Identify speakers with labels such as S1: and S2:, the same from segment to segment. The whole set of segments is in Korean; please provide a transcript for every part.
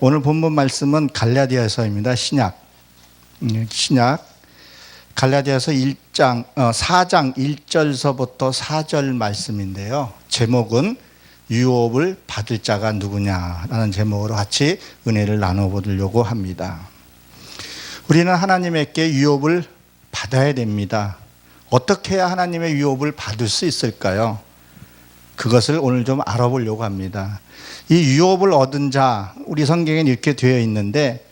S1: 오늘 본문 말씀은 갈라디아서입니다. 신약 갈라디아서 4장 1절서부터 4절 말씀인데요. 제목은 유업을 받을 자가 누구냐라는 제목으로 같이 은혜를 나눠보려고 합니다. 우리는 하나님께 유업을 받아야 됩니다. 어떻게 해야 하나님의 유업을 받을 수 있을까요? 그것을 오늘 좀 알아보려고 합니다. 이 유업을 얻은 자, 우리 성경에 이렇게 되어 있는데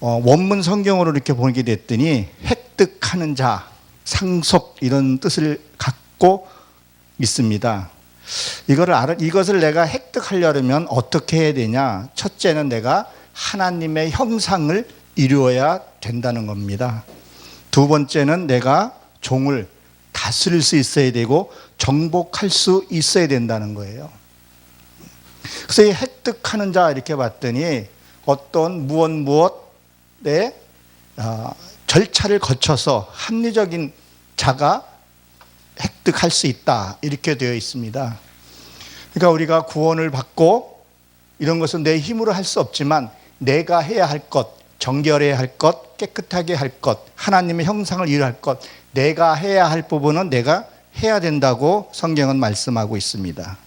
S1: 원문 성경으로 이렇게 보게 됐더니 획득하는 자, 상속 이런 뜻을 갖고 있습니다. 이것을 내가 획득하려면 어떻게 해야 되냐? 첫째는 내가 하나님의 형상을 이루어야 된다는 겁니다. 두 번째는 내가 종을 다스릴 수 있어야 되고 정복할 수 있어야 된다는 거예요. 그래서 이 획득하는 자 이렇게 봤더니 어떤 무엇의 절차를 거쳐서 합리적인 자가 획득할 수 있다 이렇게 되어 있습니다. 그러니까 우리가 구원을 받고 이런 것은 내 힘으로 할 수 없지만 내가 해야 할 것, 정결해야 할 것, 깨끗하게 할 것, 하나님의 형상을 이루어야 할 것, 내가 해야 할 부분은 내가 해야 된다고 성경은 말씀하고 있습니다.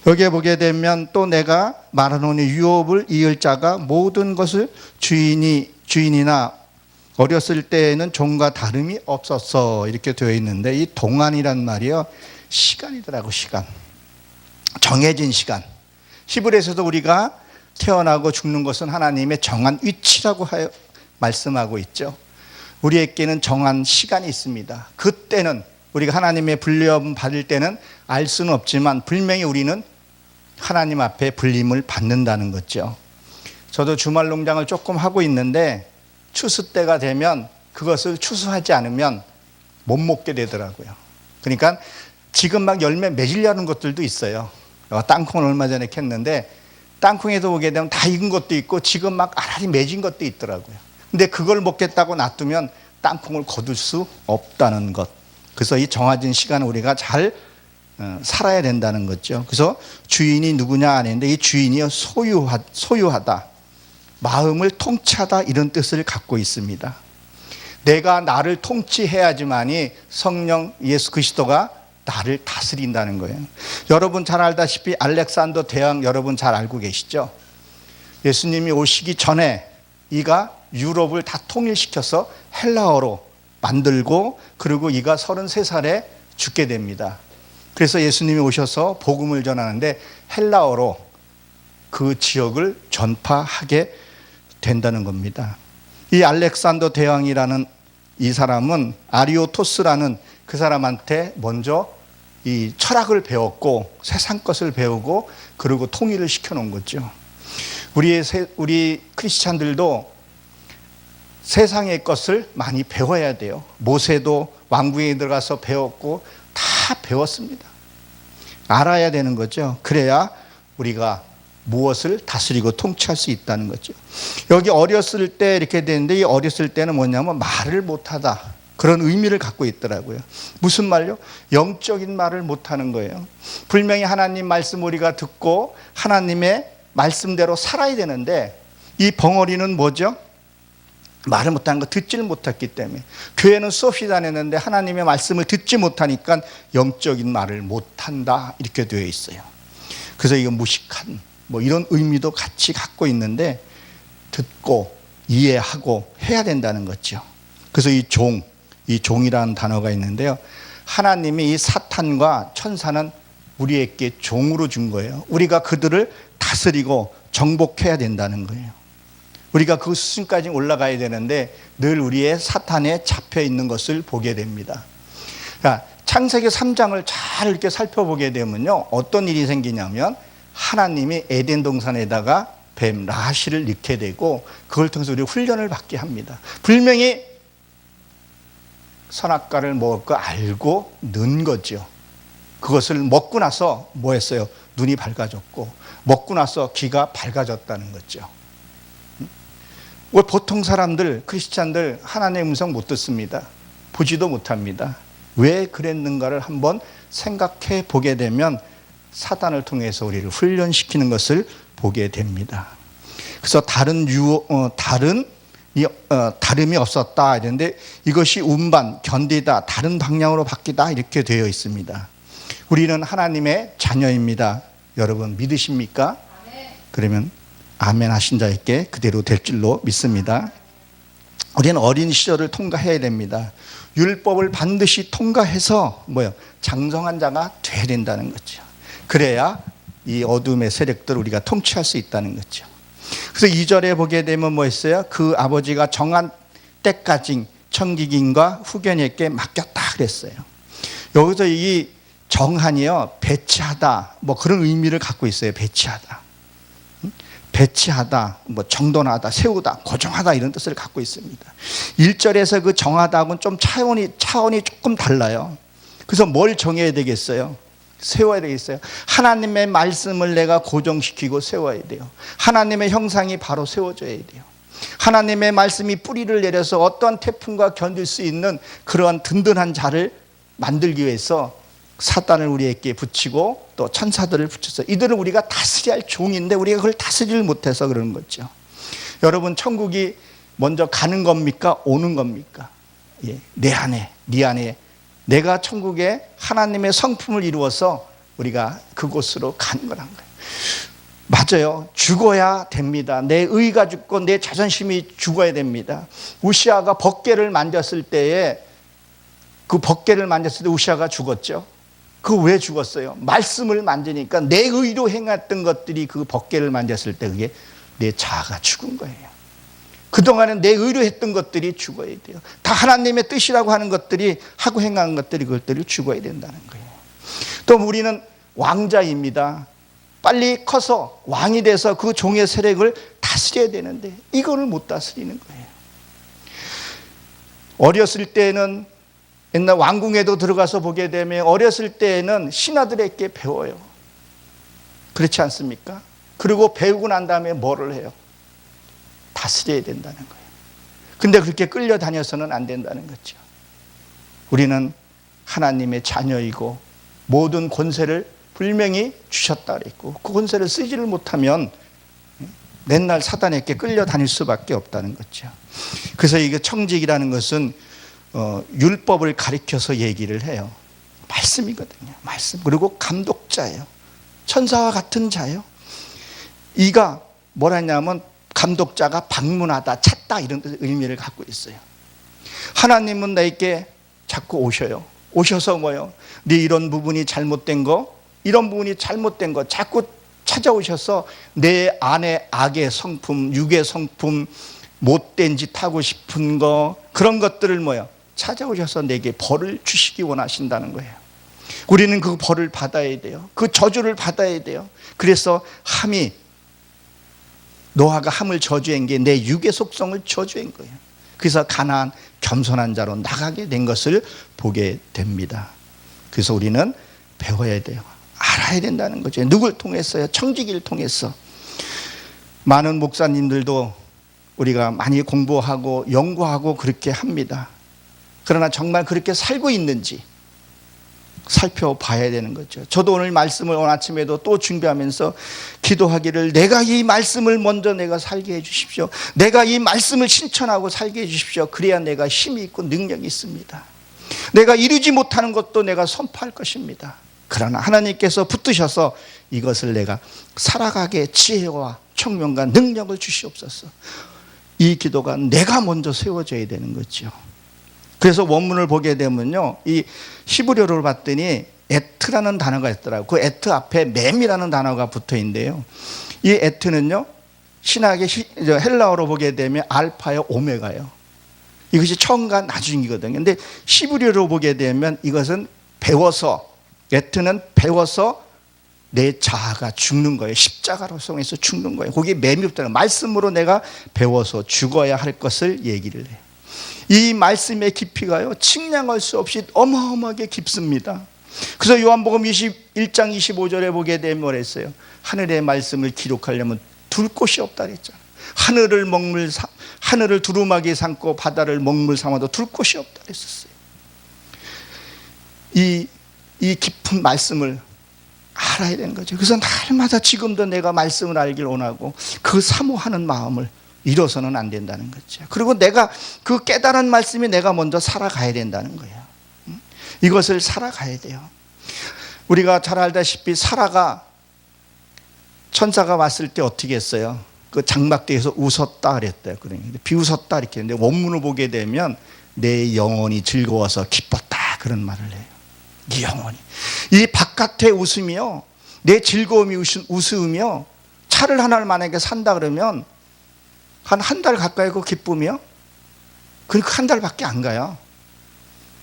S1: 여기에 보게 되면 또 내가 말하노니 유업을 이을 자가 모든 것을 주인이나 어렸을 때에는 종과 다름이 없었어 이렇게 되어 있는데 이 동안이란 말이요 시간이더라고. 시간, 정해진 시간. 히브리서도 우리가 태어나고 죽는 것은 하나님의 정한 위치라고 말씀하고 있죠. 우리에게는 정한 시간이 있습니다. 그때는 우리가 하나님의 불리움 받을 때는 알 수는 없지만 분명히 우리는 하나님 앞에 불림을 받는다는 거죠. 저도 주말 농장을 조금 하고 있는데 추수 때가 되면 그것을 추수하지 않으면 못 먹게 되더라고요. 그러니까 지금 막 열매 맺으려는 것들도 있어요. 땅콩을 얼마 전에 캤는데 땅콩에도 보게 되면 다 익은 것도 있고 지금 막 알알이 맺은 것도 있더라고요. 근데 그걸 먹겠다고 놔두면 땅콩을 거둘 수 없다는 것. 그래서 이 정해진 시간을 우리가 잘 살아야 된다는 거죠. 그래서 주인이 누구냐 하는데 이 주인이 소유하다, 마음을 통치하다 이런 뜻을 갖고 있습니다. 내가 나를 통치해야지만이 성령 예수 그리스도가 나를 다스린다는 거예요. 여러분 잘 알다시피 알렉산더 대왕 여러분 잘 알고 계시죠? 예수님이 오시기 전에 이가 유럽을 다 통일시켜서 헬라어로 만들고 그리고 이가 33살에 죽게 됩니다. 그래서 예수님이 오셔서 복음을 전하는데 헬라어로 그 지역을 전파하게 된다는 겁니다. 이 알렉산더 대왕이라는 이 사람은 아리오토스라는 그 사람한테 먼저 이 철학을 배웠고 세상 것을 배우고 그리고 통일을 시켜놓은 거죠. 우리 크리스찬들도 세상의 것을 많이 배워야 돼요. 모세도 왕궁에 들어가서 배웠고 다 배웠습니다. 알아야 되는 거죠. 그래야 우리가 무엇을 다스리고 통치할 수 있다는 거죠. 여기 어렸을 때 이렇게 되는데 이 어렸을 때는 뭐냐면 말을 못하다 그런 의미를 갖고 있더라고요. 무슨 말요? 영적인 말을 못하는 거예요. 분명히 하나님 말씀 우리가 듣고 하나님의 말씀대로 살아야 되는데 이 벙어리는 뭐죠? 말을 못하는 거, 듣지를 못했기 때문에. 교회는 수없이 다녔는데 하나님의 말씀을 듣지 못하니까 영적인 말을 못한다 이렇게 되어 있어요. 그래서 이거 무식한 이런 의미도 같이 갖고 있는데 듣고 이해하고 해야 된다는 거죠. 그래서 이 종이라는 단어가 있는데요. 하나님이 이 사탄과 천사는 우리에게 종으로 준 거예요. 우리가 그들을 다스리고 정복해야 된다는 거예요. 우리가 그 수준까지 올라가야 되는데 늘 우리의 사탄에 잡혀 있는 것을 보게 됩니다. 그러니까 창세기 3장을 잘 이렇게 살펴보게 되면요. 어떤 일이 생기냐면 하나님이 에덴 동산에다가 뱀 라시를 넣게 되고 그걸 통해서 우리 훈련을 받게 합니다. 분명히 선악과를 먹을 거 알고 넣은 거죠. 그것을 먹고 나서 뭐 했어요? 눈이 밝아졌고 먹고 나서 귀가 밝아졌다는 거죠. 왜 보통 사람들, 크리스찬들 하나님의 음성 못 듣습니다. 보지도 못합니다. 왜 그랬는가를 한번 생각해 보게 되면 사단을 통해서 우리를 훈련시키는 것을 보게 됩니다. 그래서 다름이 없었다 이런데 이것이 운반, 견디다, 다른 방향으로 바뀌다 이렇게 되어 있습니다. 우리는 하나님의 자녀입니다. 여러분 믿으십니까? 그러면 아멘 하신 자에게 그대로 될 줄로 믿습니다. 우리는 어린 시절을 통과해야 됩니다. 율법을 반드시 통과해서 장성한 자가 되어야 된다는 거죠. 그래야 이 어둠의 세력들을 우리가 통치할 수 있다는 거죠. 그래서 2절에 보게 되면 뭐였어요? 그 아버지가 정한 때까지 청지기인과 후견에게 맡겼다 그랬어요. 여기서 이 정한이요, 배치하다 그런 의미를 갖고 있어요. 배치하다, 정돈하다, 세우다, 고정하다 이런 뜻을 갖고 있습니다. 1절에서 그 정하다하고는 좀 차원이 조금 달라요. 그래서 뭘 정해야 되겠어요? 세워야 되겠어요. 하나님의 말씀을 내가 고정시키고 세워야 돼요. 하나님의 형상이 바로 세워져야 돼요. 하나님의 말씀이 뿌리를 내려서 어떠한 태풍과 견딜 수 있는 그러한 든든한 자를 만들기 위해서 사단을 우리에게 붙이고 또 천사들을 붙여서 이들은 우리가 다스려야 할 종인데 우리가 그걸 다스리지 못해서 그러는 거죠. 여러분 천국이 먼저 가는 겁니까? 오는 겁니까? 내 안에, 네 안에 내가 천국에 하나님의 성품을 이루어서 우리가 그곳으로 가는 거란 거예요. 맞아요. 죽어야 됩니다. 내 의가 죽고 내 자존심이 죽어야 됩니다. 우시아가 벗개를 만졌을 때에 우시아가 죽었죠. 그 왜 죽었어요? 말씀을 만지니까 내 의로 행했던 것들이 그 벗개를 만졌을 때 그게 내 자아가 죽은 거예요. 그동안은 내 의로 했던 것들이 죽어야 돼요. 다 하나님의 뜻이라고 하는 것들이 하고 행하는 것들이 그것들이 죽어야 된다는 거예요. 또 우리는 왕자입니다. 빨리 커서 왕이 돼서 그 종의 세력을 다스려야 되는데 이거를 못 다스리는 거예요. 어렸을 때는 옛날 왕궁에도 들어가서 보게 되면 어렸을 때에는 신하들에게 배워요. 그렇지 않습니까? 그리고 배우고 난 다음에 뭐를 해요? 다스려야 된다는 거예요. 근데 그렇게 끌려다녀서는 안 된다는 거죠. 우리는 하나님의 자녀이고 모든 권세를 분명히 주셨다 그랬고 그 권세를 쓰지를 못하면 맨날 사단에게 끌려다닐 수밖에 없다는 거죠. 그래서 이게 청직이라는 것은 율법을 가리켜서 얘기를 해요. 말씀이거든요. 말씀. 그리고 감독자예요. 천사와 같은 자예요. 이가 뭐라 했냐면 감독자가 방문하다, 찾다 이런 의미를 갖고 있어요. 하나님은 나에게 자꾸 오셔요. 오셔서 뭐요? 네 이런 부분이 잘못된 거, 이런 부분이 잘못된 거 자꾸 찾아오셔서 내 안에 악의 성품, 육의 성품, 못된 짓 하고 싶은 거 그런 것들을 뭐요? 찾아오셔서 내게 벌을 주시기 원하신다는 거예요. 우리는 그 벌을 받아야 돼요. 그 저주를 받아야 돼요. 그래서 노아가 함을 저주한 게 내 육의 속성을 저주한 거예요. 그래서 가나안 겸손한 자로 나가게 된 것을 보게 됩니다. 그래서 우리는 배워야 돼요. 알아야 된다는 거죠. 누굴 통해서요? 청지기를 통해서. 많은 목사님들도 우리가 많이 공부하고 연구하고 그렇게 합니다. 그러나 정말 그렇게 살고 있는지 살펴봐야 되는 거죠. 저도 오늘 말씀을 오늘 아침에도 또 준비하면서 기도하기를 내가 이 말씀을 먼저 내가 살게 해 주십시오. 내가 이 말씀을 실천하고 살게 해 주십시오. 그래야 내가 힘이 있고 능력이 있습니다. 내가 이루지 못하는 것도 내가 선포할 것입니다. 그러나 하나님께서 붙드셔서 이것을 내가 살아가게 지혜와 총명과 능력을 주시옵소서. 이 기도가 내가 먼저 세워져야 되는 거죠. 그래서 원문을 보게 되면요, 이 히브리어를 봤더니 에트라는 단어가 있더라고요. 그 에트 앞에 맴이라는 단어가 붙어 있는데요. 이 에트는요, 신학의 헬라어로 보게 되면 알파요, 오메가요. 이것이 처음과 나중이거든요. 근데 히브리어로 보게 되면 이것은 배워서, 에트는 배워서 내 자아가 죽는 거예요. 십자가로 통해서 죽는 거예요. 거기에 맴이 없다는 거예요. 말씀으로 내가 배워서 죽어야 할 것을 얘기를 해요. 이 말씀의 깊이가요, 측량할 수 없이 어마어마하게 깊습니다. 그래서 요한복음 21장 25절에 보게 되면 뭐라 했어요? 하늘의 말씀을 기록하려면 둘 곳이 없다 그랬잖아요. 하늘을 두루마기 삼고 바다를 먹물 삼아도 둘 곳이 없다 그랬었어요. 이 깊은 말씀을 알아야 되는 거죠. 그래서 날마다 지금도 내가 말씀을 알길 원하고 그 사모하는 마음을 잃어서는 안 된다는 거죠. 그리고 내가 그 깨달은 말씀이 내가 먼저 살아가야 된다는 거예요. 이것을 살아가야 돼요. 우리가 잘 알다시피 사라가 천사가 왔을 때 어떻게 했어요? 그 장막대에서 웃었다 그랬대요. 그러니까 비웃었다 이렇게 했는데 원문을 보게 되면 내 영혼이 즐거워서 기뻤다 그런 말을 해요. 이 영혼이. 이 바깥의 웃음이요, 내 즐거움이 웃음이요, 차를 하나를 만약에 산다 그러면 한 달 가까이 그 기쁨이요, 그러니까 한 달밖에 안 가요.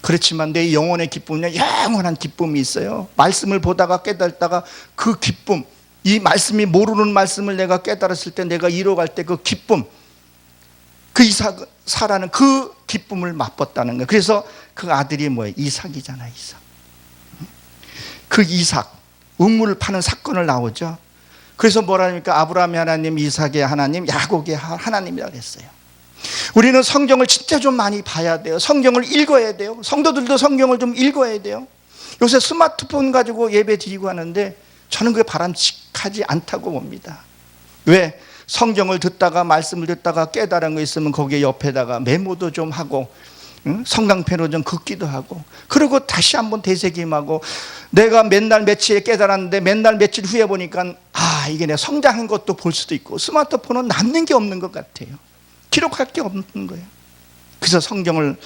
S1: 그렇지만 내 영혼의 기쁨은 영원한 기쁨이 있어요. 말씀을 보다가 깨달다가 그 기쁨, 이 말씀이 모르는 말씀을 내가 깨달았을 때 내가 이뤄갈 때 그 기쁨, 그 사라는 그 기쁨을 맛봤다는 거예요. 그래서 그 아들이 뭐예요? 이삭이잖아요. 이삭. 그 이삭, 우물을 파는 사건을 나오죠. 그래서 뭐라니까 아브라함의 하나님, 이삭의 하나님, 야곱의 하나님이라고 했어요. 우리는 성경을 진짜 좀 많이 봐야 돼요. 성경을 읽어야 돼요. 성도들도 성경을 좀 읽어야 돼요. 요새 스마트폰 가지고 예배 드리고 하는데 저는 그게 바람직하지 않다고 봅니다. 왜? 성경을 듣다가 말씀을 듣다가 깨달은 거 있으면 거기에 옆에다가 메모도 좀 하고 성강패로 좀 긋기도 하고, 그리고 다시 한번 되새김하고, 내가 맨날 며칠에 깨달았는데 맨날 며칠 후에 보니까 이게 내가 성장한 것도 볼 수도 있고, 스마트폰은 남는 게 없는 것 같아요. 기록할 게 없는 거예요. 그래서 성경을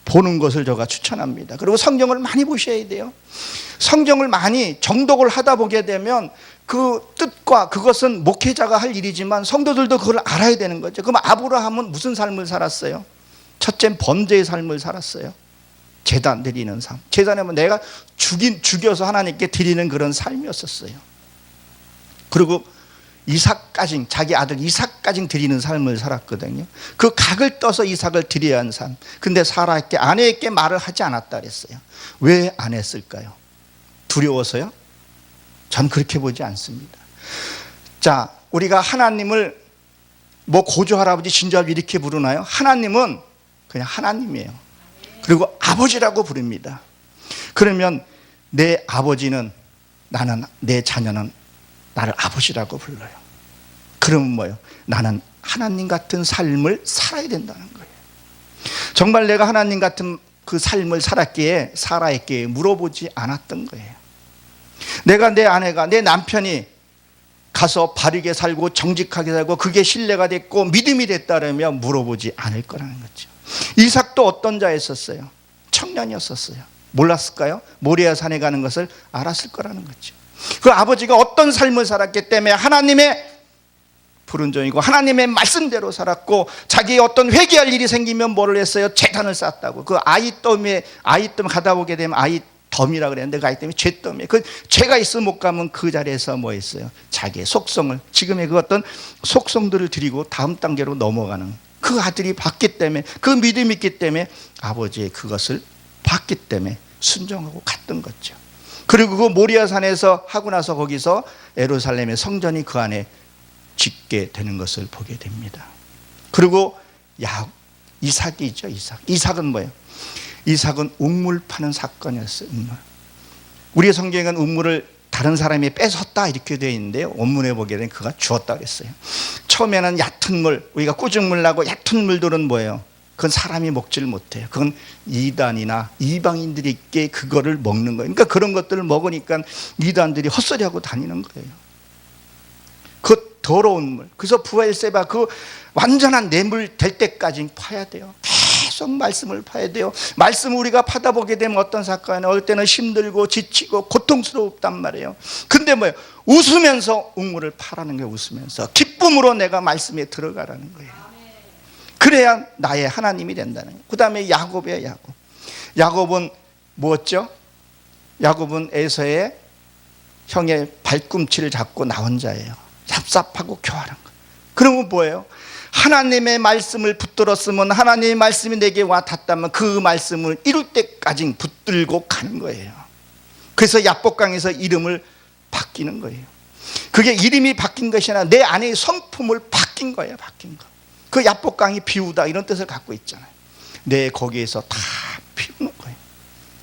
S1: 보는 것을 제가 추천합니다. 그리고 성경을 많이 보셔야 돼요. 성경을 많이 정독을 하다 보게 되면 그 뜻과 그것은 목회자가 할 일이지만 성도들도 그걸 알아야 되는 거죠. 그럼 아브라함은 무슨 삶을 살았어요? 첫째, 번제의 삶을 살았어요. 제단 드리는 삶. 제단하면 내가 죽여서 하나님께 드리는 그런 삶이었었어요. 그리고 이삭까지, 자기 아들 이삭까지 드리는 삶을 살았거든요. 그 각을 떠서 이삭을 드려야 하는 삶. 근데 사라에게, 아내에게 말을 하지 않았다 그랬어요. 왜 안 했을까요? 두려워서요? 전 그렇게 보지 않습니다. 자, 우리가 하나님을 뭐 고조 할아버지 진주할아버지 이렇게 부르나요? 하나님은 그냥 하나님이에요. 그리고 아버지라고 부릅니다. 그러면 내 아버지는, 나는, 내 자녀는 나를 아버지라고 불러요. 그러면 뭐예요? 나는 하나님 같은 삶을 살아야 된다는 거예요. 정말 내가 하나님 같은 그 삶을 살았기에 사라에게 물어보지 않았던 거예요. 내가, 내 아내가, 내 남편이 가서 바르게 살고 정직하게 살고 그게 신뢰가 됐고 믿음이 됐다면 물어보지 않을 거라는 거죠. 이삭도 어떤 자였었어요? 청년이었었어요. 몰랐을까요? 모리아 산에 가는 것을 알았을 거라는 거죠. 그 아버지가 어떤 삶을 살았기 때문에 하나님의 부른 종이고 하나님의 말씀대로 살았고, 자기의 어떤 회개할 일이 생기면 뭐를 했어요? 제단을 쌓았다고. 그 아이덤 가다 보게 되면 아이덤이라 그랬는데 그 아이덤이 죄덤이에요. 그 죄가 있으면 못 가면 그 자리에서 뭐 했어요? 자기의 속성을, 지금의 그 어떤 속성들을 드리고 다음 단계로 넘어가는, 그 아들이 봤기 때문에, 그 믿음이 있기 때문에 아버지의 그것을 봤기 때문에 순종하고 갔던 거죠. 그리고 그 모리아산에서 하고 나서 거기서 예루살렘의 성전이 그 안에 짓게 되는 것을 보게 됩니다. 그리고 이삭이죠. 이삭은 뭐예요? 이삭은 우물 파는 사건이었어요. 우리의 성경에는 우물을 다른 사람이 뺏었다 이렇게 되어 있는데요, 원문에 보게 되면 그가 주었다 그랬어요. 처음에는 얕은 물, 우리가 꾸중물 나고 얕은 물들은 뭐예요? 그건 사람이 먹지를 못해요. 그건 이단이나 이방인들이 있게 그거를 먹는 거예요. 그러니까 그런 것들을 먹으니까 이단들이 헛소리하고 다니는 거예요. 그 더러운 물. 그래서 부엘세바 그 완전한 뇌물 될 때까지 파야 돼요. 계속 말씀을 파야 돼요. 말씀 우리가 파다 보게 되면 어떤 사건이 어떨 때는 힘들고 지치고 고통스럽단 말이에요. 근데 뭐예요? 웃으면서 우물을 파라는 거예요. 웃으면서 기쁨으로 내가 말씀에 들어가라는 거예요. 그래야 나의 하나님이 된다는 거예요. 그 다음에 야곱이에요. 야곱은 뭐였죠? 야곱은 에서의 형의 발꿈치를 잡고 나온 자예요. 삽삽하고 교활한 거. 그러면 뭐예요? 하나님의 말씀을 붙들었으면, 하나님의 말씀이 내게 와 닿다면 그 말씀을 이룰 때까지 붙들고 가는 거예요. 그래서 야복강에서 이름을 바뀌는 거예요. 그게 이름이 바뀐 것이 아니라 내 안의 성품을 바뀐 거예요. 바뀐 거. 그 야복강이 비우다 이런 뜻을 갖고 있잖아요. 내 거기에서 다 비우는 거예요.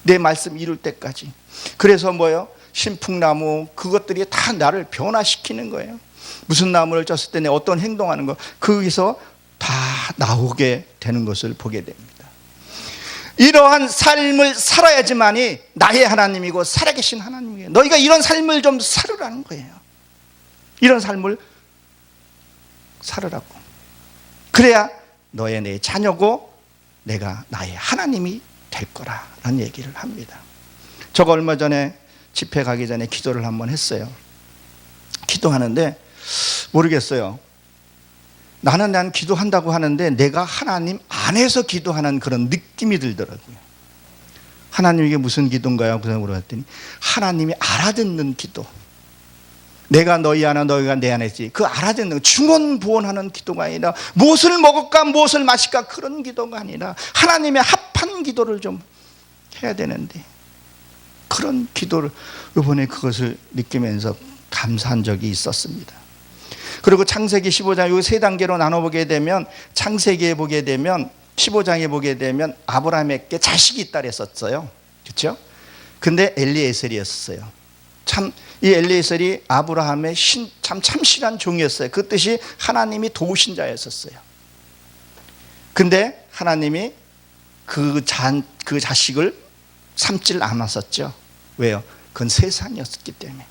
S1: 내 말씀 이룰 때까지. 그래서 뭐예요? 신풍나무 그것들이 다 나를 변화시키는 거예요. 무슨 나무를 쪘을 때 내 어떤 행동하는 거 거기서 다 나오게 되는 것을 보게 됩니다. 이러한 삶을 살아야지만이 나의 하나님이고 살아계신 하나님이에요. 너희가 이런 삶을 좀 살으라는 거예요. 이런 삶을 살으라고. 그래야 너의 내 자녀고 내가 나의 하나님이 될 거라는 얘기를 합니다. 저가 얼마 전에 집회 가기 전에 기도를 한번 했어요. 기도하는데 모르겠어요. 난 기도한다고 하는데 내가 하나님 안에서 기도하는 그런 느낌이 들더라고요. 하나님 이게 무슨 기도인가요? 그래서 물어봤더니 하나님이 알아듣는 기도. 내가 너희 안에 너희가 내 안에 있지. 그 알아듣는 중언부언하는 기도가 아니라 무엇을 먹을까 무엇을 마실까 그런 기도가 아니라 하나님의 합한 기도를 좀 해야 되는데 그런 기도를 이번에 그것을 느끼면서 감사한 적이 있었습니다. 그리고 창세기 15장 이 세 단계로 나눠보게 되면 창세기에 보게 되면 15장에 보게 되면 아브라함에게 자식이 있다 그랬었어요. 그렇죠? 근데 엘리에셀이었어요. 참 이 엘리에셀이 아브라함의 참 참신한 종이었어요. 그 뜻이 하나님이 도우신 자였었어요. 근데 하나님이 그 자식을 삼질 않았었죠. 왜요? 그건 세상이었기 때문에.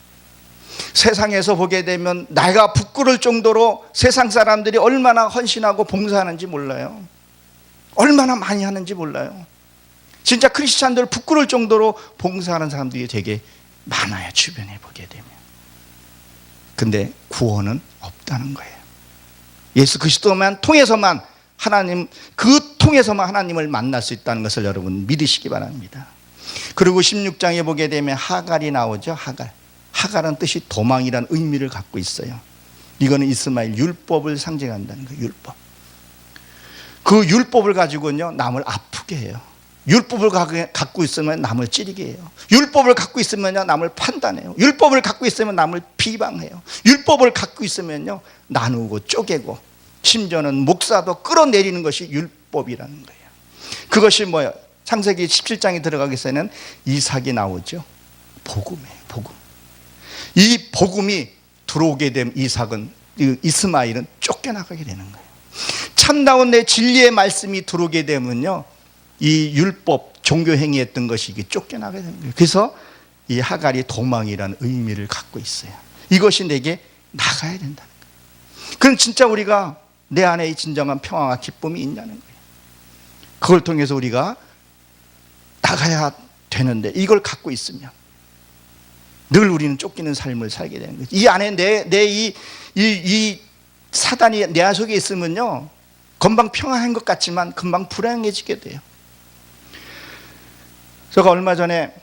S1: 세상에서 보게 되면 내가 부끄러울 정도로 세상 사람들이 얼마나 헌신하고 봉사하는지 몰라요. 얼마나 많이 하는지 몰라요. 진짜 크리스찬들 부끄러울 정도로 봉사하는 사람들이 되게 많아요. 주변에 보게 되면. 근데 구원은 없다는 거예요. 예수 그리스도만 통해서만 통해서만 하나님을 만날 수 있다는 것을 여러분 믿으시기 바랍니다. 그리고 16장에 보게 되면 하갈이 나오죠. 하갈은 뜻이 도망이라는 의미를 갖고 있어요. 이거는 이스마엘 율법을 상징한다는 거예요. 율법. 그 율법을 가지고는요 남을 아프게 해요. 율법을 갖고 있으면 남을 찌르게 해요. 율법을 갖고 있으면요 남을 판단해요. 율법을 갖고 있으면 남을 비방해요. 율법을 갖고 있으면요 나누고 쪼개고 심지어는 목사도 끌어내리는 것이 율법이라는 거예요. 그것이 뭐예요? 창세기 17장에 들어가기 전에는 이삭이 나오죠. 복음이에요. 복음. 이 복음이 들어오게 되면 이스마엘은 쫓겨나가게 되는 거예요. 참다운 내 진리의 말씀이 들어오게 되면요 이 율법 종교 행위했던 것이 쫓겨나게 되는 거예요. 그래서 이 하갈이 도망이라는 의미를 갖고 있어요. 이것이 내게 나가야 된다는 거예요. 그럼 진짜 우리가 내 안에 이 진정한 평화와 기쁨이 있냐는 거예요. 그걸 통해서 우리가 나가야 되는데 이걸 갖고 있으면 늘 우리는 쫓기는 삶을 살게 되는 거예요. 이 안에 이 사단이 내 속에 있으면요 금방 평안한 것 같지만 금방 불행해지게 돼요. 제가 얼마 전에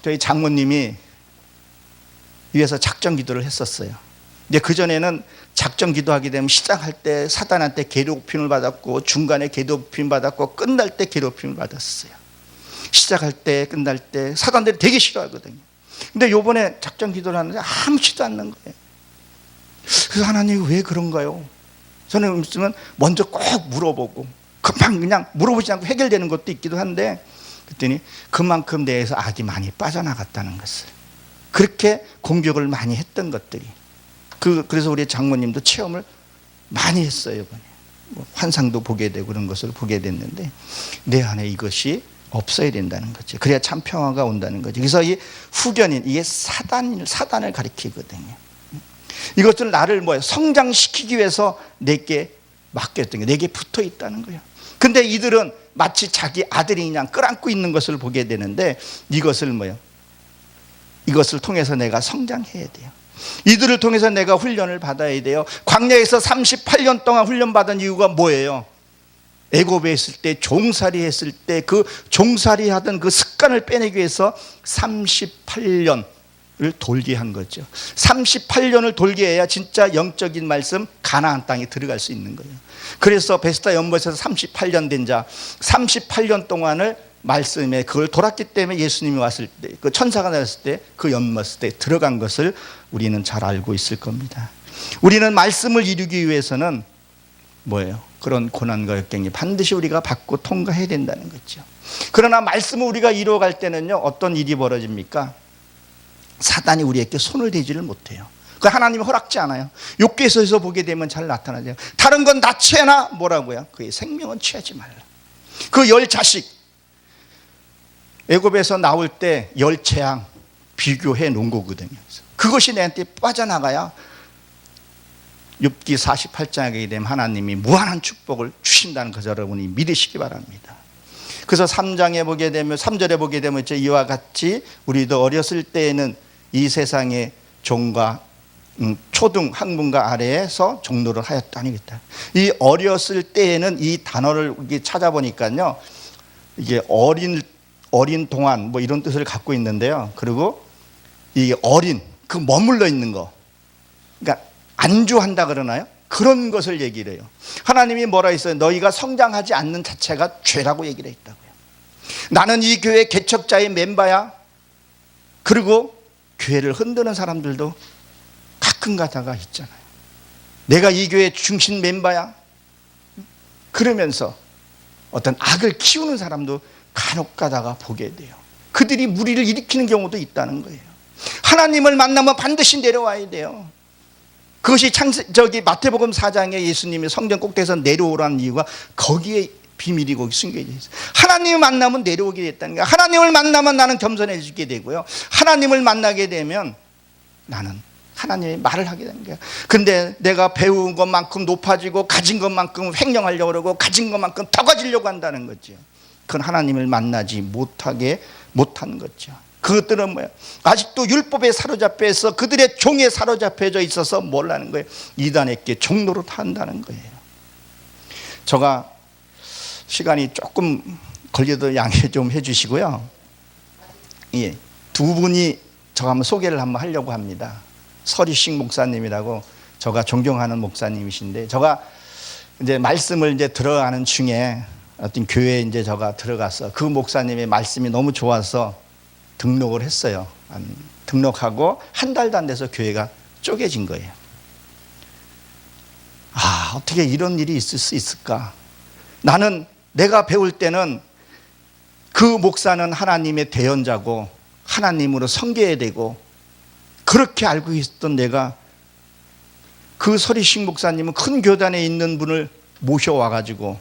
S1: 저희 장모님이 위에서 작전 기도를 했었어요. 근데 그전에는 작전 기도하게 되면 시작할 때 사단한테 괴롭힘을 받았고 중간에 괴롭힘 받았고 끝날 때 괴롭힘을 받았어요. 시작할 때 끝날 때 사단들이 되게 싫어하거든요. 근데 요번에 작전 기도를 하는데 아무렇지도 않는 거예요. 그래서 하나님 왜 그런가요? 저는 있으면 먼저 꼭 물어보고 금방 그냥 물어보지 않고 해결되는 것도 있기도 한데 그랬더니 그만큼 내에서 악이 많이 빠져나갔다는 것을 그렇게 공격을 많이 했던 것들이 그래서 우리 장모님도 체험을 많이 했어요. 이번에 환상도 보게 되고 그런 것을 보게 됐는데 내 안에 이것이 없어야 된다는 거죠. 그래야 참 평화가 온다는 거죠. 그래서 이 후견인 이게 사단을 가리키거든요. 이것을 나를 성장시키기 위해서 내게 맡겼던 게 내게 붙어 있다는 거예요. 근데 이들은 마치 자기 아들이 그냥 끌안고 있는 것을 보게 되는데 이것을 이것을 통해서 내가 성장해야 돼요. 이들을 통해서 내가 훈련을 받아야 돼요. 광야에서 38년 동안 훈련받은 이유가 뭐예요? 애굽에 있을 때 종살이 했을 때 그 종살이 하던 그 습관을 빼내기 위해서 38년을 돌게 한 거죠. 38년을 돌게 해야 진짜 영적인 말씀 가나안 땅에 들어갈 수 있는 거예요. 그래서 베스다 연못에서 38년 된 자 38년 동안을 말씀에 그걸 돌았기 때문에 예수님이 왔을 때 그 천사가 나왔을 때 그 연못에 들어간 것을 우리는 잘 알고 있을 겁니다. 우리는 말씀을 이루기 위해서는 뭐예요? 그런 고난과 역경이 반드시 우리가 받고 통과해야 된다는 거죠. 그러나 말씀을 우리가 이루어갈 때는요 어떤 일이 벌어집니까? 사단이 우리에게 손을 대지를 못해요. 그 하나님이 허락지 않아요. 욥기서에서 보게 되면 잘 나타나죠. 다른 건 다 취하나 뭐라고요? 그의 생명은 취하지 말라. 그 10자식 애굽에서 나올 때 10재앙 비교해 놓은 거거든요. 그것이 내한테 빠져나가야 욥기 48장에 되면 하나님이 무한한 축복을 주신다는 것을 여러분이 믿으시기 바랍니다. 그래서 3장에 보게 되면 3절에 보게 되면 이와 같이 우리도 어렸을 때에는 이 세상의 종과 초등 학문가 아래에서 종로를 하였다니겠다. 이 어렸을 때에는 이 단어를 찾아보니까요, 이게 어린 동안 뭐 이런 뜻을 갖고 있는데요. 그리고 이 어린 그 머물러 있는 거, 그러니까 안주한다 그러나요? 그런 것을 얘기를 해요. 하나님이 뭐라 했어요? 너희가 성장하지 않는 자체가 죄라고 얘기를 했다고요. 나는 이 교회 개척자의 멤버야. 그리고 교회를 흔드는 사람들도 가끔 가다가 있잖아요. 내가 이 교회 중심 멤버야. 그러면서 어떤 악을 키우는 사람도 간혹 가다가 보게 돼요. 그들이 무리를 일으키는 경우도 있다는 거예요. 하나님을 만나면 반드시 내려와야 돼요. 그것이 마태복음 4장에 예수님이 성전 꼭대기에서 내려오라는 이유가 거기에 비밀이 거기 숨겨져 있어요. 하나님을 만나면 내려오게 됐다는 거예요. 하나님을 만나면 나는 겸손해지게 되고요. 하나님을 만나게 되면 나는 하나님의 말을 하게 되는 거예요. 근데 내가 배운 것만큼 높아지고 가진 것만큼 횡령하려고 그러고 가진 것만큼 더 가지려고 한다는 거죠. 그건 하나님을 만나지 못한 거죠. 그것들은 뭐예요? 아직도 율법에 사로잡혀서 그들의 종에 사로잡혀져 있어서 뭐라는 거예요? 이단에게 종로로 탄다는 거예요. 제가 시간이 조금 걸려도 양해 좀 해주시고요. 예, 두 분이 제가 한번 소개를 한번 하려고 합니다. 서리식 목사님이라고 제가 존경하는 목사님이신데, 제가 이제 말씀을 이제 들어가는 중에 어떤 교회에 이제 제가 들어가서 그 목사님의 말씀이 너무 좋아서 등록을 했어요. 등록하고 한 달도 안 돼서 교회가 쪼개진 거예요. 아, 어떻게 이런 일이 있을 수 있을까? 나는 내가 배울 때는 그 목사는 하나님의 대언자고 하나님으로 섬겨야 되고 그렇게 알고 있었던 내가 그 서리식 목사님은 큰 교단에 있는 분을 모셔와가지고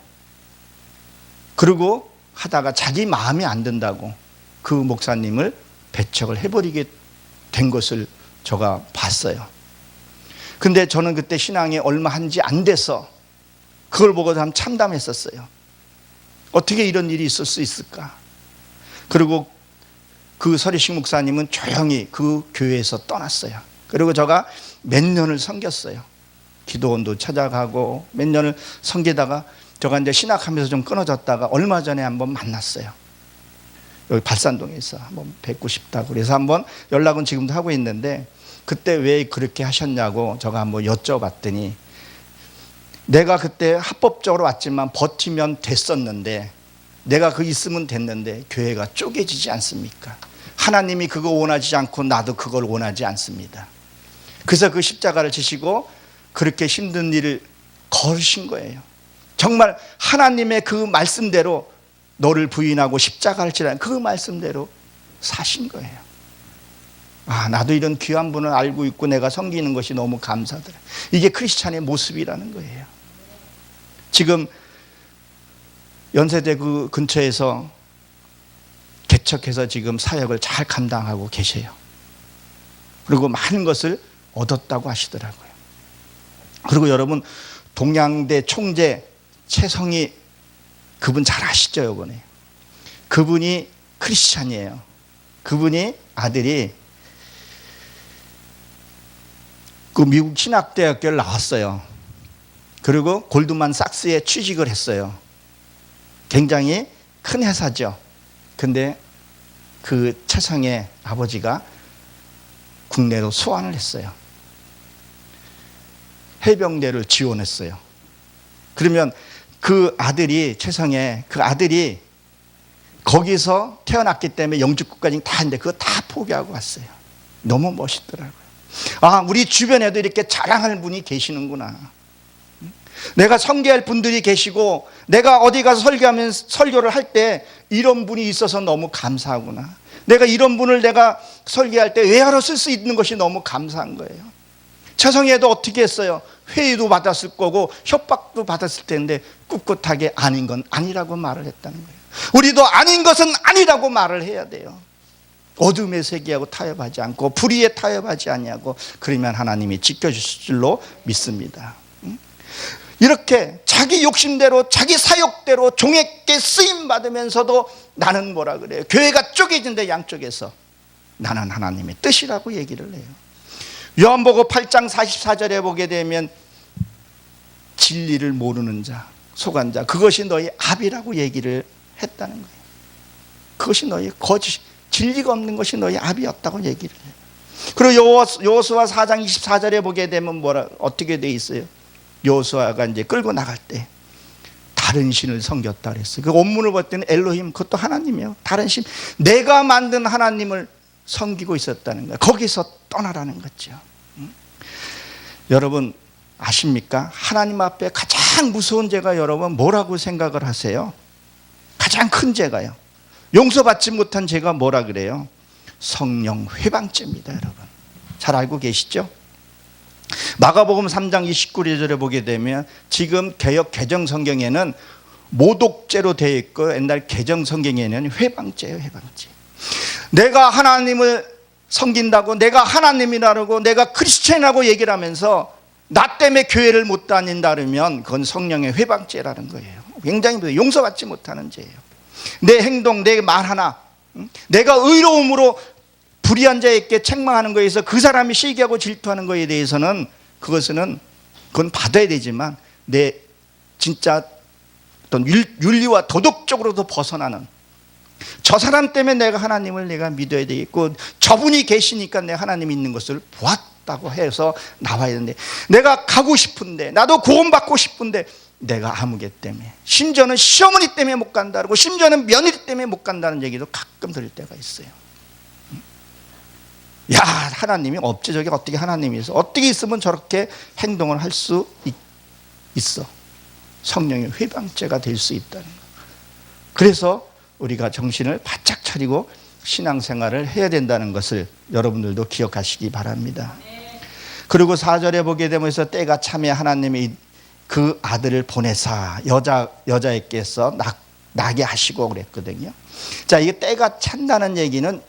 S1: 그리고 하다가 자기 마음에 안 든다고 그 목사님을 배척을 해버리게 된 것을 제가 봤어요. 근데 저는 그때 신앙이 얼마 한지 안 돼서 그걸 보고 참 참담했었어요. 어떻게 이런 일이 있을 수 있을까? 그리고 그 서리식 목사님은 조용히 그 교회에서 떠났어요. 그리고 제가 몇 년을 섬겼어요. 기도원도 찾아가고 몇 년을 섬기다가 제가 이제 신학하면서 좀 끊어졌다가 얼마 전에 한번 만났어요. 여기 발산동에서 한번 뵙고 싶다고 그래서 한번 연락은 지금도 하고 있는데, 그때 왜 그렇게 하셨냐고 제가 한번 여쭤봤더니 내가 그때 합법적으로 왔지만 버티면 됐었는데 내가 그 있으면 됐는데 교회가 쪼개지지 않습니까? 하나님이 그거 원하지 않고 나도 그걸 원하지 않습니다. 그래서 그 십자가를 지시고 그렇게 힘든 일을 걸으신 거예요. 정말 하나님의 그 말씀대로 너를 부인하고 십자가를 지라는 그 말씀대로 사신 거예요. 아, 나도 이런 귀한 분을 알고 있고 내가 섬기는 것이 너무 감사드려요. 이게 크리스찬의 모습이라는 거예요. 지금 연세대 그 근처에서 개척해서 지금 사역을 잘 감당하고 계세요. 그리고 많은 것을 얻었다고 하시더라고요. 그리고 여러분, 동양대 총재 최성희 그분 잘 아시죠? 이번에 그분이 크리스찬이에요. 그분이 아들이 그 미국 신학대학교를 나왔어요. 그리고 골드만삭스에 취직을 했어요. 굉장히 큰 회사죠. 근데 그 최성의 아버지가 국내로 소환을 했어요. 해병대를 지원했어요. 그러면 그 아들이, 최성의 그 아들이 거기서 태어났기 때문에 영주국까지 다 했는데 그거 다 포기하고 왔어요. 너무 멋있더라고요. 아, 우리 주변에도 이렇게 자랑할 분이 계시는구나. 내가 섬기할 분들이 계시고 내가 어디 가서 설교를 할 때 이런 분이 있어서 너무 감사하구나. 내가 이런 분을 내가 설계할 때 외화로 쓸 수 있는 것이 너무 감사한 거예요. 최성애도 어떻게 했어요? 회의도 받았을 거고 협박도 받았을 텐데 꿋꿋하게 아닌 건 아니라고 말을 했다는 거예요. 우리도 아닌 것은 아니라고 말을 해야 돼요. 어둠의 세계하고 타협하지 않고 불의에 타협하지 아니하고, 그러면 하나님이 지켜주실 줄로 믿습니다. 이렇게 자기 욕심대로 자기 사욕대로 종에게 쓰임 받으면서도 나는 뭐라 그래요? 교회가 쪼개진데 양쪽에서 나는 하나님의 뜻이라고 얘기를 해요. 요한복음 8장 44절에 보게 되면 진리를 모르는 자, 속한 자, 그것이 너희 압이라고 얘기를 했다는 거예요. 그것이 너희 거짓, 진리가 없는 것이 너희 압이었다고 얘기를 해요. 그리고 여호수아 4장 24절에 보게 되면 어떻게 돼 있어요? 여호수아가 이제 끌고 나갈 때 다른 신을 섬겼다 그랬어요. 그 원문을 볼 때는 엘로힘, 그것도 하나님이에요. 다른 신, 내가 만든 하나님을 섬기고 있었다는 거예요. 거기서 떠나라는 거죠. 여러분 아십니까? 하나님 앞에 가장 무서운 죄가 여러분 뭐라고 생각을 하세요? 가장 큰 죄가요, 용서받지 못한 죄가 뭐라 그래요? 성령 회방죄입니다. 여러분 잘 알고 계시죠? 마가복음 3장 29절에 보게 되면 지금 개역 개정 성경에는 모독죄로 되어 있고 옛날 개정 성경에는 회방죄예요. 회방죄. 내가 하나님을 섬긴다고, 내가 하나님이라고, 내가 크리스천이라고 얘기를 하면서 나 때문에 교회를 못 다닌다 그러면 그건 성령의 회방죄라는 거예요. 굉장히 용서받지 못하는 죄예요. 내 행동, 내 말 하나, 내가 의로움으로 불의한 자에게 책망하는 것에 대해서 그 사람이 시기하고 질투하는 것에 대해서는 그건 받아야 되지만 내 진짜 어떤 윤리와 도덕적으로도 벗어나는, 저 사람 때문에 내가 하나님을 내가 믿어야 되겠고 저분이 계시니까 내가 하나님이 있는 것을 보았다고 해서 나와야 되는데, 내가 가고 싶은데, 나도 구원받고 싶은데 내가 아무개 때문에, 심지어는 시어머니 때문에 못 간다고, 심지어는 며느리 때문에 못 간다는 얘기도 가끔 들을 때가 있어요. 야, 하나님이 없지, 저게 어떻게 하나님이 있어? 어떻게 있으면 저렇게 행동을 할 수 있어? 성령의 회방죄가 될 수 있다는 거. 그래서 우리가 정신을 바짝 차리고 신앙생활을 해야 된다는 것을 여러분들도 기억하시기 바랍니다. 그리고 4절에 보게 되면서 때가 참에 하나님이 그 아들을 보내사 여자에게서 나게 하시고 그랬거든요. 자, 이게 때가 찬다는 얘기는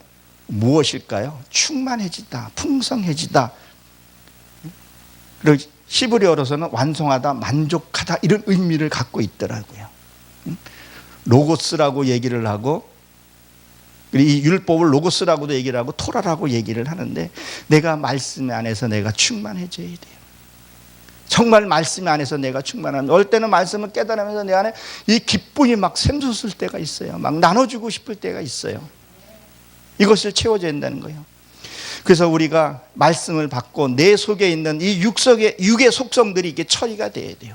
S1: 무엇일까요? 충만해지다, 풍성해지다. 그리고 히브리어로서는 완성하다, 만족하다, 이런 의미를 갖고 있더라고요. 로고스라고 얘기를 하고, 이 율법을 로고스라고도 얘기를 하고 토라라고 얘기를 하는데, 내가 말씀 안에서 내가 충만해져야 돼요. 정말 말씀 안에서 내가 충만한, 어떨 때는 말씀을 깨달으면서 내 안에 이 기쁨이 막 샘솟을 때가 있어요. 막 나눠주고 싶을 때가 있어요. 이것을 채워줘야 된다는 거예요. 그래서 우리가 말씀을 받고 내 속에 있는 이 육의 속성들이 이게 처리가 돼야 돼요.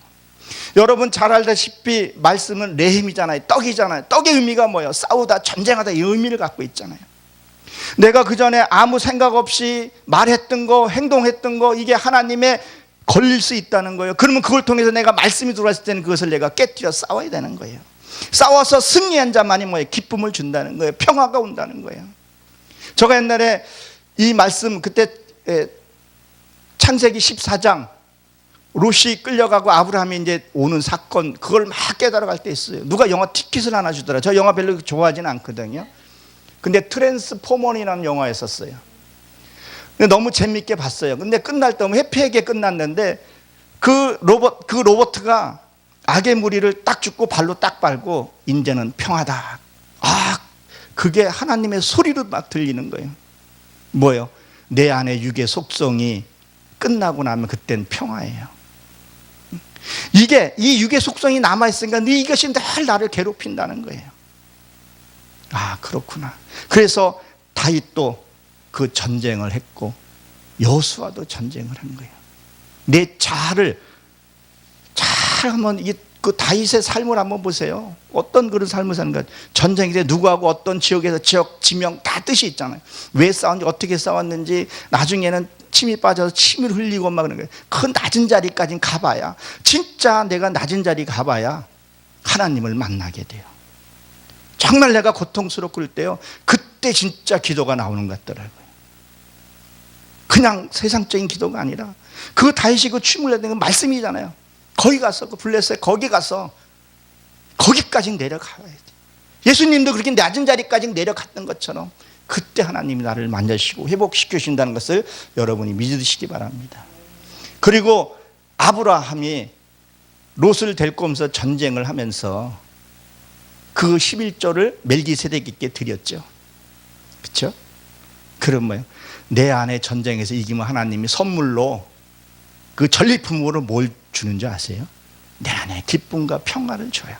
S1: 여러분 잘 알다시피 말씀은 레힘이잖아요. 떡이잖아요. 떡의 의미가 뭐예요? 싸우다, 전쟁하다, 이 의미를 갖고 있잖아요. 내가 그 전에 아무 생각 없이 말했던 거, 행동했던 거, 이게 하나님의 걸릴 수 있다는 거예요. 그러면 그걸 통해서 내가 말씀이 들어왔을 때는 그것을 내가 깨뜨려 싸워야 되는 거예요. 싸워서 승리한 자만이 뭐예요? 기쁨을 준다는 거예요. 평화가 온다는 거예요. 제가 옛날에 이 말씀, 그때 창세기 14장 롯이 끌려가고 아브라함이 이제 오는 사건, 그걸 막 깨달아갈 때 있어요. 누가 영화 티켓을 하나 주더라. 저 영화 별로 좋아하지는 않거든요. 근데 트랜스포머이라는 영화였었어요. 근데 너무 재밌게 봤어요. 근데 끝날 때 너무 해피하게 끝났는데, 그 로버트가 악의 무리를 딱 죽고 발로 딱 밟고 이제는 평화다. 아, 그게 하나님의 소리로 막 들리는 거예요. 뭐예요? 내 안에 육의 속성이 끝나고 나면 그땐 평화예요. 이게 이 육의 속성이 남아있으니까 이것이 늘 나를 괴롭힌다는 거예요. 아, 그렇구나. 그래서 다윗도 그 전쟁을 했고 여호수아도 전쟁을 한 거예요. 내 자아를 잘 한번, 그 다윗의 삶을 한번 보세요. 어떤 그런 삶을 사는가. 전쟁일 때 누구하고 어떤 지역에서 지역, 지명 다 뜻이 있잖아요. 왜 싸웠는지, 어떻게 싸웠는지, 나중에는 침이 빠져서 침을 흘리고 막 그런 거예요. 그 낮은 자리까지 가봐야, 진짜 내가 낮은 자리 가봐야 하나님을 만나게 돼요. 정말 내가 고통스럽고 그럴 때요, 그때 그때 진짜 기도가 나오는 것 같더라고요. 그냥 세상적인 기도가 아니라 그 다윗이 그 춤을 내는 건 말씀이잖아요. 거기 가서 그 블레셋 거기 가서 거기까지 내려가야 돼. 예수님도 그렇게 낮은 자리까지 내려갔던 것처럼 그때 하나님이 나를 만나시고 회복시켜 주신다는 것을 여러분이 믿으시기 바랍니다. 그리고 아브라함이 롯을 데리고 오면서 전쟁을 하면서 그 11조를 멜기세덱에게 드렸죠. 그렇죠? 그럼 뭐예요? 내 안에 전쟁에서 이기면 하나님이 선물로 그 전리품으로 뭘 주는 줄 아세요? 내 안에 기쁨과 평화를 줘요.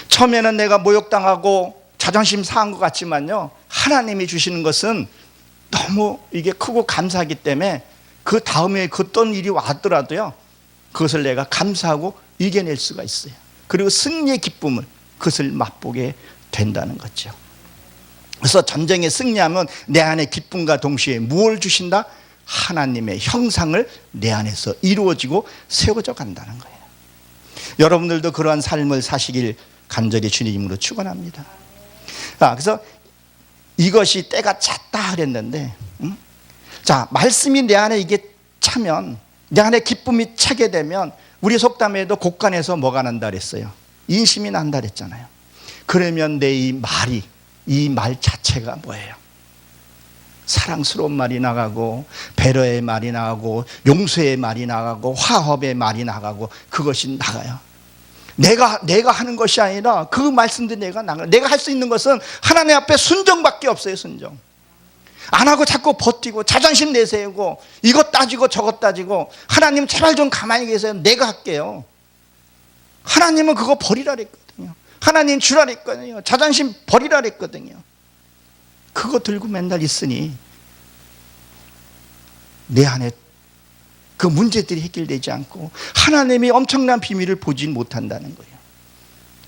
S1: 처음에는 내가 모욕당하고 자존심 상한 것 같지만요, 하나님이 주시는 것은 너무 이게 크고 감사하기 때문에 그 다음에 그 어떤 일이 왔더라도요, 그것을 내가 감사하고 이겨낼 수가 있어요. 그리고 승리의 기쁨을 그것을 맛보게 된다는 거죠. 그래서 전쟁에 승리하면 내 안에 기쁨과 동시에 무엇을 주신다? 하나님의 형상을 내 안에서 이루어지고 세워져 간다는 거예요. 여러분들도 그러한 삶을 사시길 간절히 주님으로 축원합니다. 그래서 이것이 때가 찼다 그랬는데, 자, 말씀이 내 안에 이게 차면, 내 안에 기쁨이 차게 되면 우리 속담에도 곡간에서 뭐가 난다 그랬어요? 인심이 난다 그랬잖아요. 그러면 내 이 말이, 이 말 자체가 뭐예요? 사랑스러운 말이 나가고 배려의 말이 나가고 용서의 말이 나가고 화합의 말이 나가고 그것이 나가요. 내가 하는 것이 아니라 그 말씀도 내가 나가요. 내가 할 수 있는 것은 하나님 앞에 순종밖에 없어요. 순종. 안 하고 자꾸 버티고 자존심 내세우고 이것 따지고 저것 따지고 하나님 제발 좀 가만히 계세요. 내가 할게요. 하나님은 그거 버리라 그랬거든요. 하나님 주라 그랬거든요. 자존심 버리라 그랬거든요. 그거 들고 맨날 있으니 내 안에 그 문제들이 해결되지 않고 하나님이 엄청난 비밀을 보지 못한다는 거예요.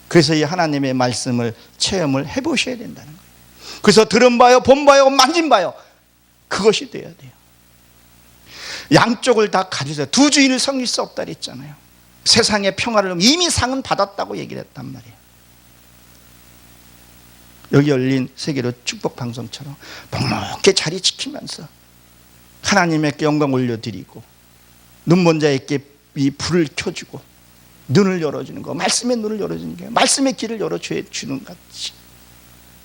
S1: 그래서 이 하나님의 말씀을 체험을 해보셔야 된다는 거예요. 그래서 들은 바요, 본 바요, 만진 바요, 그것이 돼야 돼요. 양쪽을 다 가지세요. 두 주인을 섬길 수 없다 그랬잖아요. 세상의 평화를 이미 상은 받았다고 얘기를 했단 말이에요. 여기 열린 세계로 축복 방송처럼 넉넉히 자리 지키면서 하나님께 영광 올려드리고 눈먼 자에게 이 불을 켜주고 눈을 열어주는 거, 말씀의 눈을 열어주는 게 말씀의 길을 열어주는 것 같이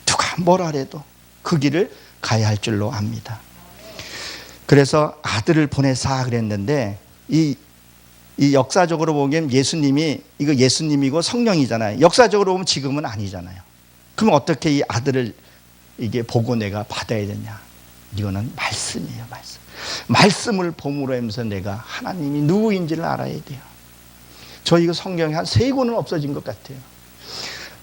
S1: 누가 뭐라 해도 그 길을 가야 할 줄로 압니다. 그래서 아들을 보내사 그랬는데 이 역사적으로 보면 예수님이 이거 예수님이고 성령이잖아요. 역사적으로 보면 지금은 아니잖아요. 그럼 어떻게 이 아들을 이게 보고 내가 받아야 되냐? 이거는 말씀이에요, 말씀. 말씀을 봄으로 하면서 내가 하나님이 누구인지를 알아야 돼요. 저 이거 성경이 한 3권은 없어진 것 같아요.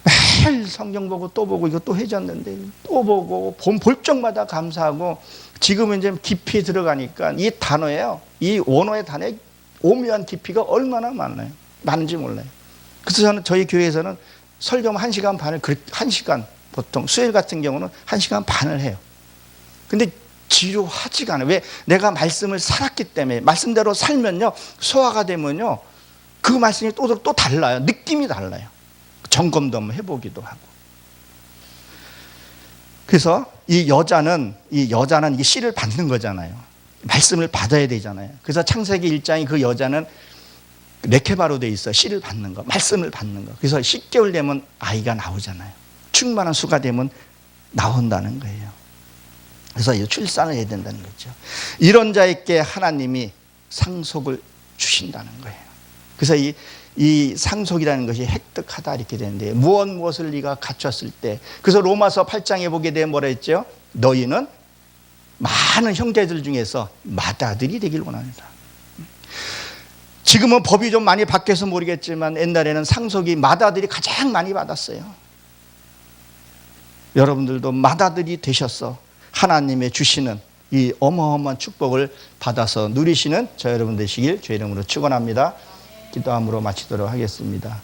S1: 매일 성경 보고 또 보고 이거 또 해졌는데 또 보고 볼 적마다 감사하고 지금은 이제 깊이 들어가니까 이 단어예요. 이 원어의 단어의 오묘한 깊이가 얼마나 많은지 몰라요. 그래서 저희 교회에서는 설교만 1시간 반을, 1시간 보통 수요일 같은 경우는 1시간 반을 해요. 근데 지루하지가 않아요. 왜? 내가 말씀을 살았기 때문에. 말씀대로 살면요, 소화가 되면요, 그 말씀이 또 달라요. 느낌이 달라요. 점검도 한번 해보기도 하고. 그래서 이 여자는 이게 씨를 받는 거잖아요. 말씀을 받아야 되잖아요. 그래서 창세기 1장이 그 여자는 레케바로 돼 있어. 씨를 받는 거, 말씀을 받는 거. 그래서 10개월 되면 아이가 나오잖아요. 충만한 수가 되면 나온다는 거예요. 그래서 출산을 해야 된다는 거죠. 이런 자에게 하나님이 상속을 주신다는 거예요. 그래서 이 상속이라는 것이 획득하다 이렇게 되는데, 무엇을 네가 갖췄을 때, 그래서 로마서 8장에 보게 되면 뭐라 했죠? 너희는 많은 형제들 중에서 맏아들이 되길 원합니다. 지금은 법이 좀 많이 바뀌어서 모르겠지만 옛날에는 상속이 맏아들이 가장 많이 받았어요. 여러분들도 맏아들이 되셔서 하나님의 주시는 이 어마어마한 축복을 받아서 누리시는 저 여러분 되시길 주의 이름으로 축원합니다. 기도함으로 마치도록 하겠습니다.